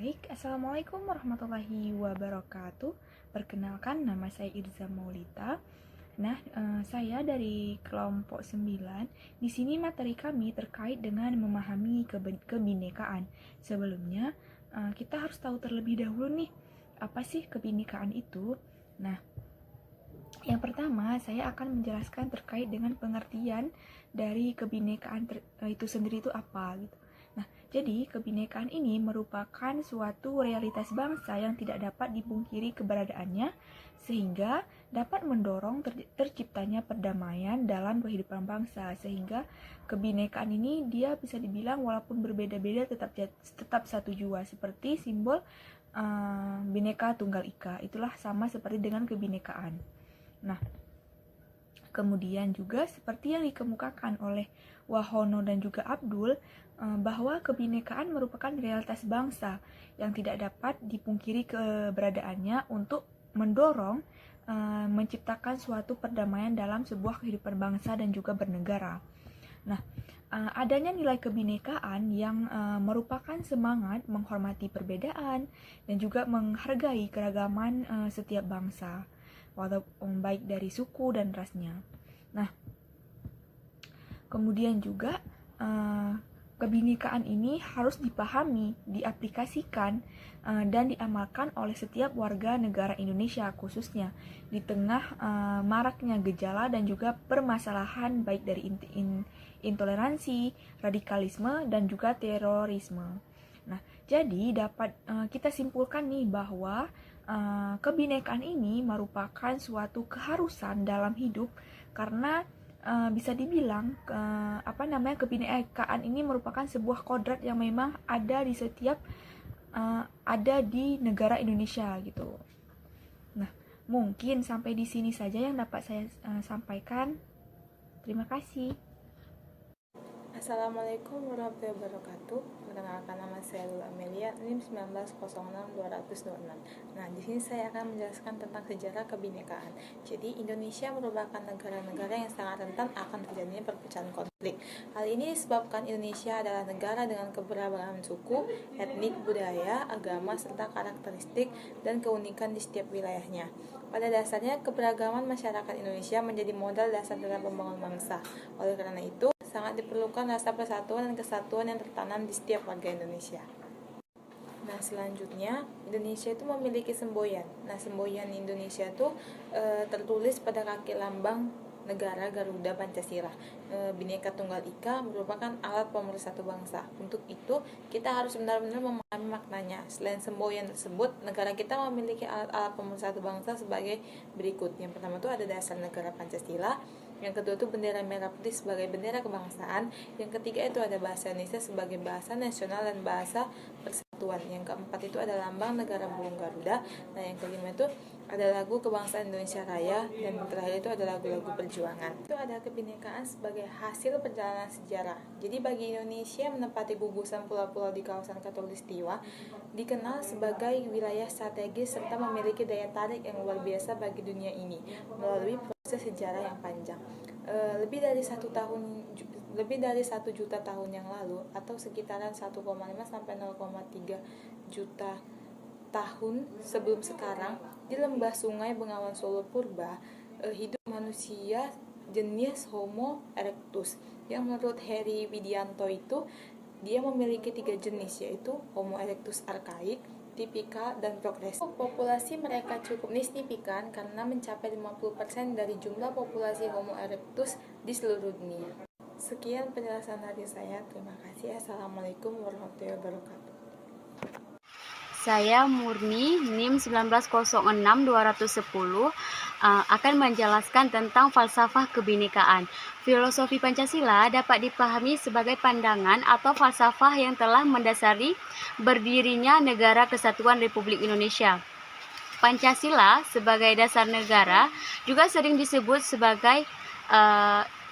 Baik, Assalamualaikum warahmatullahi wabarakatuh. Perkenalkan, nama saya Irza Maulita. Saya dari kelompok 9. Di sini materi kami terkait dengan memahami kebinekaan. Sebelumnya, kita harus tahu terlebih dahulu nih, apa sih kebinekaan itu? Nah, yang pertama, saya akan menjelaskan terkait dengan pengertian dari kebinekaan itu sendiri itu apa gitu. Nah, jadi kebinekaan ini merupakan suatu realitas bangsa yang tidak dapat dipungkiri keberadaannya, sehingga dapat mendorong terciptanya perdamaian dalam kehidupan bangsa. Sehingga kebinekaan ini dia bisa dibilang walaupun berbeda-beda tetap satu jua, seperti simbol Bhinneka Tunggal Ika. Itulah sama seperti dengan kebinekaan. Nah, kemudian juga seperti yang dikemukakan oleh Wahono dan juga Abdul, bahwa kebinekaan merupakan realitas bangsa yang tidak dapat dipungkiri keberadaannya untuk mendorong menciptakan suatu perdamaian dalam sebuah kehidupan bangsa dan juga bernegara. Nah, adanya nilai kebinekaan yang merupakan semangat menghormati perbedaan dan juga menghargai keragaman setiap bangsa, walaupun baik dari suku dan rasnya. Nah, kemudian juga kebinekaan ini harus dipahami, diaplikasikan, dan diamalkan oleh setiap warga negara Indonesia, khususnya di tengah maraknya gejala dan juga permasalahan baik dari intoleransi, radikalisme, dan juga terorisme. Nah, jadi dapat kita simpulkan nih bahwa kebinekaan ini merupakan suatu keharusan dalam hidup karena bisa dibilang kebinekaan ini merupakan sebuah kodrat yang memang ada di setiap ada di negara Indonesia gitu. Nah, mungkin sampai di sini saja yang dapat saya sampaikan. Terima kasih. Assalamualaikum warahmatullahi wabarakatuh. Perkenalkan, nama saya Lula Amelia, NIM 1906-226. Nah, di sini saya akan menjelaskan tentang sejarah kebinekaan. Jadi, Indonesia merupakan negara-negara yang sangat rentan akan terjadinya perpecahan konflik. Hal ini disebabkan Indonesia adalah negara dengan keberagaman suku, etnik, budaya, agama, serta karakteristik dan keunikan di setiap wilayahnya. Pada dasarnya, keberagaman masyarakat Indonesia menjadi modal dasar dalam pembangunan bangsa. Oleh karena itu, sangat diperlukan rasa persatuan dan kesatuan yang tertanam di setiap warga Indonesia. Nah, selanjutnya Indonesia itu memiliki semboyan. Nah, semboyan Indonesia itu tertulis pada kaki lambang negara Garuda Pancasila. Bhinneka Tunggal Ika merupakan alat pemersatu bangsa. Untuk itu, kita harus benar-benar memahami maknanya. Selain semboyan tersebut, negara kita memiliki alat-alat pemersatu bangsa sebagai berikut. Yang pertama itu ada dasar negara Pancasila. Yang kedua itu bendera merah putih sebagai bendera kebangsaan. Yang ketiga itu ada bahasa Indonesia sebagai bahasa nasional dan bahasa persatuan. Yang keempat itu ada lambang negara burung Garuda. Nah, yang kelima itu ada lagu kebangsaan Indonesia Raya. Dan yang terakhir itu ada lagu-lagu perjuangan. Itu ada kebinekaan sebagai hasil perjalanan sejarah. Jadi bagi Indonesia menempati gugusan pulau-pulau di kawasan Khatulistiwa dikenal sebagai wilayah strategis serta memiliki daya tarik yang luar biasa bagi dunia ini melalui sejarah yang panjang. Lebih dari 1 juta tahun yang lalu atau sekitaran 1,5 sampai 0,3 juta tahun sebelum sekarang, di lembah Sungai Bengawan Solo Purba hidup manusia jenis Homo erectus yang menurut Heri Widianto itu dia memiliki 3 jenis, yaitu Homo erectus arkaik, tipikal, dan progresif. Populasi mereka cukup signifikan karena mencapai 50% dari jumlah populasi Homo erectus di seluruh dunia. Sekian penjelasan dari saya. Terima kasih. Assalamualaikum warahmatullahi wabarakatuh. Saya Murni, NIM 1906-210, akan menjelaskan tentang falsafah kebinekaan. Filosofi Pancasila dapat dipahami sebagai pandangan atau falsafah yang telah mendasari berdirinya Negara Kesatuan Republik Indonesia. Pancasila sebagai dasar negara juga sering disebut sebagai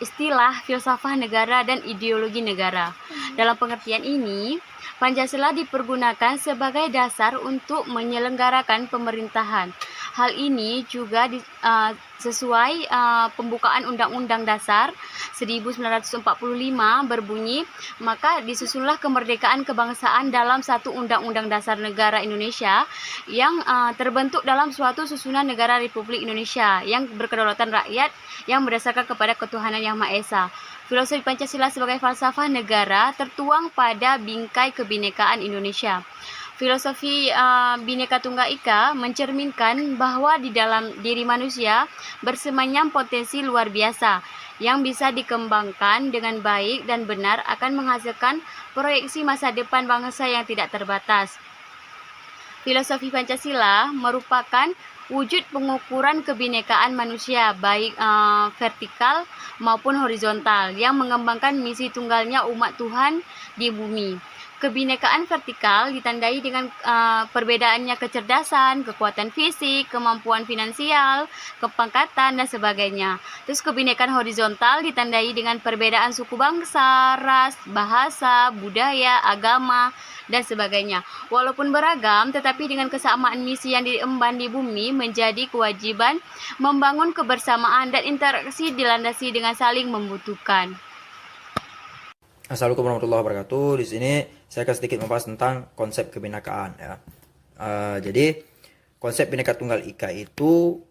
istilah filsafah negara dan ideologi negara. Dalam pengertian ini, Pancasila dipergunakan sebagai dasar untuk menyelenggarakan pemerintahan. Hal ini juga sesuai pembukaan Undang-Undang Dasar 1945 berbunyi, maka disusunlah kemerdekaan kebangsaan dalam satu Undang-Undang Dasar Negara Indonesia yang terbentuk dalam suatu susunan negara Republik Indonesia yang berkedaulatan rakyat yang berdasarkan kepada ketuhanan Yang Maha Esa. Filosofi Pancasila sebagai falsafah negara tertuang pada bingkai kebinekaan Indonesia. Filosofi Bhinneka Tunggal Ika mencerminkan bahwa di dalam diri manusia bersemayam potensi luar biasa yang bisa dikembangkan dengan baik dan benar akan menghasilkan proyeksi masa depan bangsa yang tidak terbatas. Filosofi Pancasila merupakan wujud pengukuran kebinekaan manusia baik vertikal maupun horizontal yang mengembangkan misi tunggalnya umat Tuhan di bumi. Kebinekaan vertikal ditandai dengan perbedaannya kecerdasan, kekuatan fisik, kemampuan finansial, kepangkatan, dan sebagainya. Terus kebinekaan horizontal ditandai dengan perbedaan suku bangsa, ras, bahasa, budaya, agama, dan sebagainya. Walaupun beragam, tetapi dengan kesamaan misi yang diemban di bumi menjadi kewajiban membangun kebersamaan dan interaksi dilandasi dengan saling membutuhkan. Assalamualaikum warahmatullahi wabarakatuh. Di sini saya akan sedikit membahas tentang konsep kebinekaan ya. Jadi konsep Bhinneka Tunggal Ika itu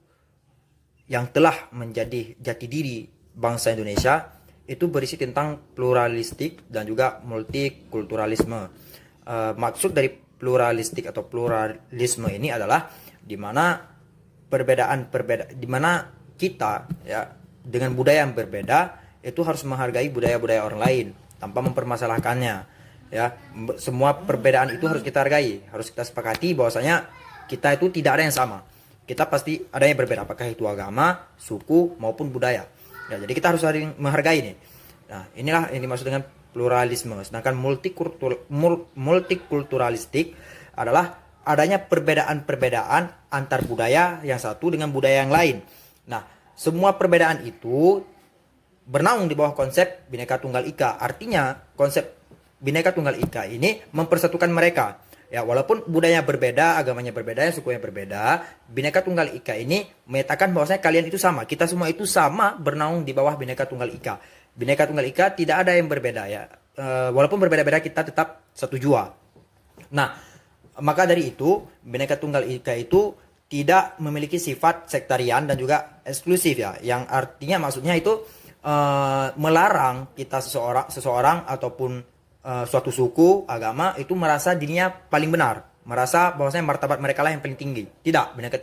yang telah menjadi jati diri bangsa Indonesia itu berisi tentang pluralistik dan juga multikulturalisme. Maksud dari pluralistik atau pluralisme ini adalah di mana di mana kita ya dengan budaya yang berbeda itu harus menghargai budaya-budaya orang lain tanpa mempermasalahkannya ya. Semua perbedaan itu harus kita hargai, harus kita sepakati bahwasanya kita itu tidak ada yang sama, kita pasti ada yang berbeda, apakah itu agama, suku maupun budaya ya. Jadi kita harus saling menghargai nih. Nah, inilah yang dimaksud dengan pluralisme. Sedangkan multikulturalistik adalah adanya perbedaan-perbedaan antar budaya yang satu dengan budaya yang lain. Nah, semua perbedaan itu bernaung di bawah konsep Bhinneka Tunggal Ika. Artinya konsep Bhinneka Tunggal Ika ini mempersatukan mereka. Ya, walaupun budayanya berbeda, agamanya berbeda, sukunya berbeda, Bhinneka Tunggal Ika ini menyatakan bahwasanya kalian itu sama, kita semua itu sama bernaung di bawah Bhinneka Tunggal Ika. Bhinneka Tunggal Ika tidak ada yang berbeda ya. Walaupun berbeda-beda kita tetap satu jua. Nah, maka dari itu Bhinneka Tunggal Ika itu tidak memiliki sifat sektarian dan juga eksklusif ya. Yang artinya maksudnya itu melarang kita seseorang ataupun suatu suku, agama itu merasa dirinya paling benar, merasa bahwasanya martabat mereka lah yang paling tinggi. Tidak, Bhinneka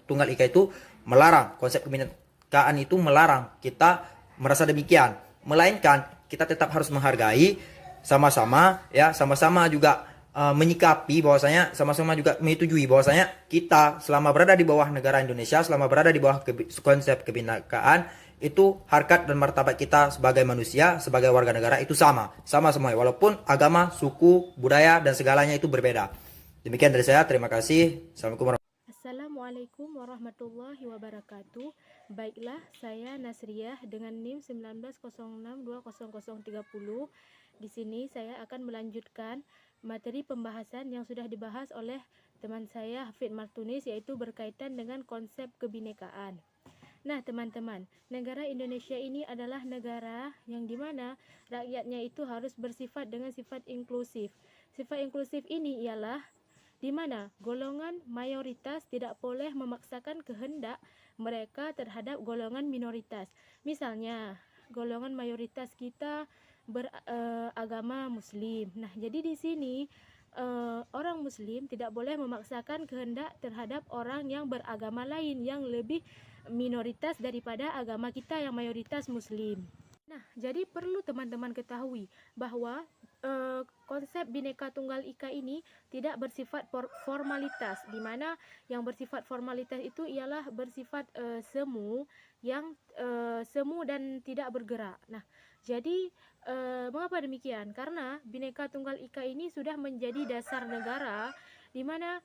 Tunggal Ika itu melarang, konsep kebinekaan itu melarang kita merasa demikian, melainkan kita tetap harus menghargai sama-sama ya, sama-sama juga menyikapi bahwasanya, sama-sama juga menyetujui bahwasanya kita selama berada di bawah negara Indonesia, selama berada di bawah konsep kebinekaan itu harkat dan martabat kita sebagai manusia, sebagai warga negara itu sama semua, walaupun agama, suku, budaya dan segalanya itu berbeda. Demikian dari saya, terima kasih. Assalamualaikum warahmatullahi wabarakatuh. Baiklah, saya Nasriah dengan NIM 1906200030. Di sini saya akan melanjutkan materi pembahasan yang sudah dibahas oleh teman saya Hafid Martunis, yaitu berkaitan dengan konsep kebinekaan. Nah teman-teman, negara Indonesia ini adalah negara yang dimana rakyatnya itu harus bersifat dengan sifat inklusif. Sifat inklusif ini ialah dimana golongan mayoritas tidak boleh memaksakan kehendak mereka terhadap golongan minoritas. Misalnya, golongan mayoritas kita beragama Muslim. Nah, jadi di sini orang Muslim tidak boleh memaksakan kehendak terhadap orang yang beragama lain yang lebih minoritas daripada agama kita yang mayoritas Muslim. Nah, jadi perlu teman-teman ketahui bahwa konsep Bhinneka Tunggal Ika ini tidak bersifat formalitas, di mana yang bersifat formalitas itu ialah bersifat semu dan tidak bergerak. Nah, jadi mengapa demikian? Karena Bhinneka Tunggal Ika ini sudah menjadi dasar negara di mana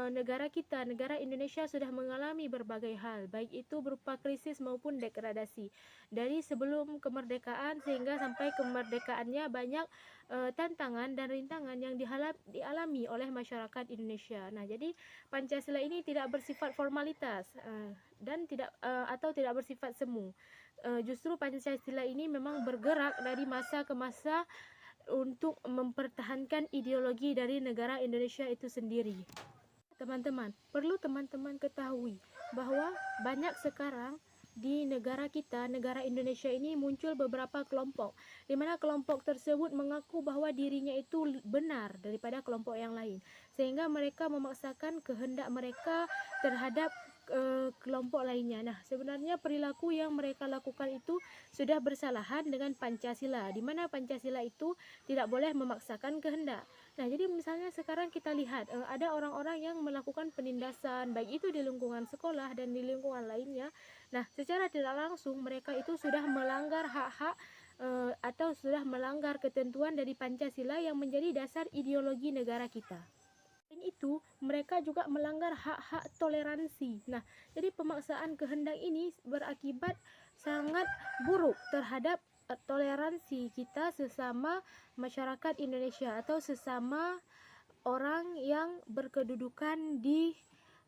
negara kita, negara Indonesia sudah mengalami berbagai hal, baik itu berupa krisis maupun degradasi. Dari sebelum kemerdekaan sehingga sampai kemerdekaannya, banyak tantangan dan rintangan yang dialami oleh masyarakat Indonesia. Nah, jadi Pancasila ini tidak bersifat formalitas dan tidak bersifat semu. Justru Pancasila ini memang bergerak dari masa ke masa untuk mempertahankan ideologi dari negara Indonesia itu sendiri. Teman-teman, perlu teman-teman ketahui bahwa banyak sekarang di negara kita, negara Indonesia ini muncul beberapa kelompok, di mana kelompok tersebut mengaku bahwa dirinya itu benar daripada kelompok yang lain, sehingga mereka memaksakan kehendak mereka terhadap kelompok lainnya. Nah, sebenarnya perilaku yang mereka lakukan itu sudah bersalahan dengan Pancasila, di mana Pancasila itu tidak boleh memaksakan kehendak. Nah, jadi misalnya sekarang kita lihat ada orang-orang yang melakukan penindasan, baik itu di lingkungan sekolah dan di lingkungan lainnya. Nah, secara tidak langsung mereka itu sudah melanggar hak-hak atau sudah melanggar ketentuan dari Pancasila yang menjadi dasar ideologi negara kita. Selain itu, mereka juga melanggar hak-hak toleransi. Nah, jadi pemaksaan kehendak ini berakibat sangat buruk terhadap toleransi kita sesama masyarakat Indonesia atau sesama orang yang berkedudukan di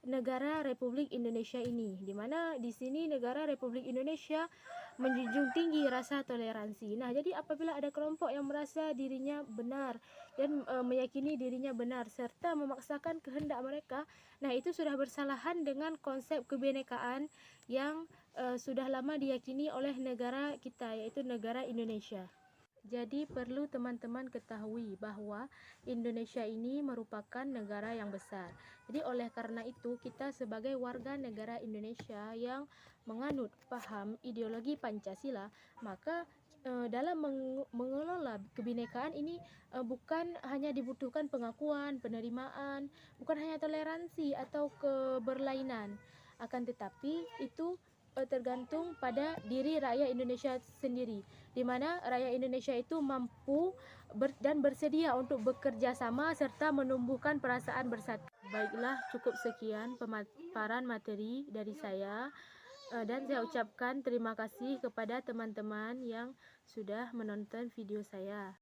negara Republik Indonesia ini, di mana di sini negara Republik Indonesia menjunjung tinggi rasa toleransi. Nah, jadi apabila ada kelompok yang merasa dirinya benar dan meyakini dirinya benar serta memaksakan kehendak mereka, nah itu sudah bersalahan dengan konsep kebinekaan yang sudah lama diyakini oleh negara kita, yaitu negara Indonesia. Jadi perlu teman-teman ketahui bahwa Indonesia ini merupakan negara yang besar. Jadi oleh karena itu kita sebagai warga negara Indonesia yang menganut paham ideologi Pancasila, maka dalam mengelola kebinekaan ini bukan hanya dibutuhkan pengakuan, penerimaan, bukan hanya toleransi atau keberlainan, akan tetapi itu tergantung pada diri rakyat Indonesia sendiri, di mana rakyat Indonesia itu mampu dan bersedia untuk bekerja sama serta menumbuhkan perasaan bersatu. Baiklah, cukup sekian pemaparan materi dari saya, dan saya ucapkan terima kasih kepada teman-teman yang sudah menonton video saya.